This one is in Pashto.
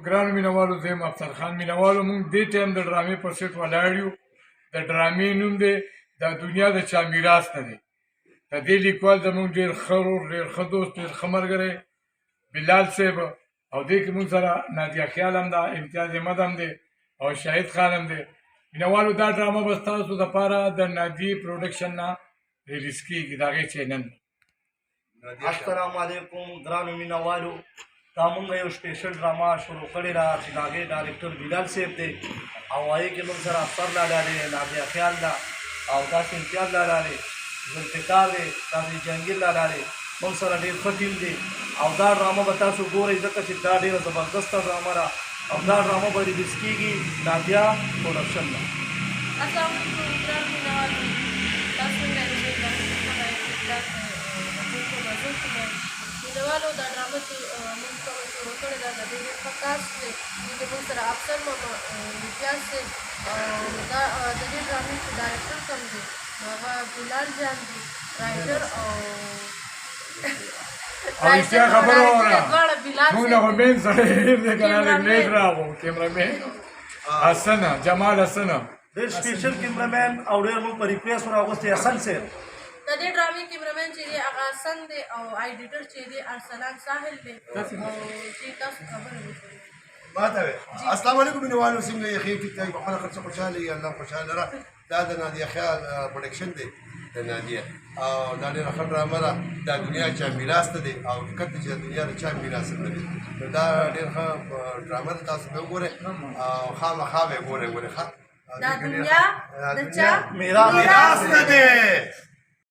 ګرانو مینوالو زه یم افسر خان مینوالو موږ دې ټایم د ډرامې پر سیټ ولاړ یو د ډرامې نوم دی د دنیا د چا میراث نه دی د دې لیکوال زموږ ډېر ښه ورور ډېر ښه دوست ډېر ښه ملګری بلال صاحب او دې کې موږ سره نادیه خیال هم ده امتیاز احمد هم دی او شاهد خان هم دی مینوالو دا ډرامه به ستاسو دپاره د نادیې پروډکشن نه ریلیز کېږي د هغې چینل السلام علیکم ګرانو مینوالو دا مونږ یو سپیشل ډرامه شروع کړې ده چې د هغې ډایرکټر بلال صاحب دی او هغې کې مونږ سره افسر لالا دی نادیه خیال ده او داسې امتیاز لالا دی ذوالفقار دی داسې جهانګیر لالا دی مونږ سره ډېر ښه ټیم دی او دا ډرامه به تاسو ګورئ ځکه چې دا ډېره زبردسته ډرامه ده او دا ډرامه به ریلیز کېږي نادیه پروډکشن ده السلام علیکم ګرانو مینوالو تاسو مینوالو دا ډرامه چې موږ کومه شروع کړې ده د دې ډېر ښه کاسټ دی چې موږ سره افسر امتیاز صاحب دا د دې ډرامې چې ډایرکټر کوم دی هغه بلال جان دی رایټر او رښتیا خبره وکړه موږ نه خو مین سړی دی که نه لیک راغو کیمرامین حسنه جمال حسنه ډېر سپیشل کیمرامین او ډېر موږ په ریکویسټ راغوستی حسن صاحب د دې ډرامې کیمرامین چې دی هغه حسن دی او ایډیټر چې دی ارسلان ساحل دی او چې تاسو خبرې وکړئ السلام علیکم مینوالو څنګه یې ښې ټیک ټاک په خپله خرڅه خوشحاله یي الله خوشحاله را دا د نادیه خیال پروډکشن دی د نادیه او دا ډېره ښه ډرامه ده دا دنیا چا میراث ته دی او حقیقت دی چې د دنیا د چا میراث نه دی نو دا ډېر ښه ډرامه ده تاسو به وګورئ او خامخا به یې ګورئ ښه دا دنیا د چا میراث نه دی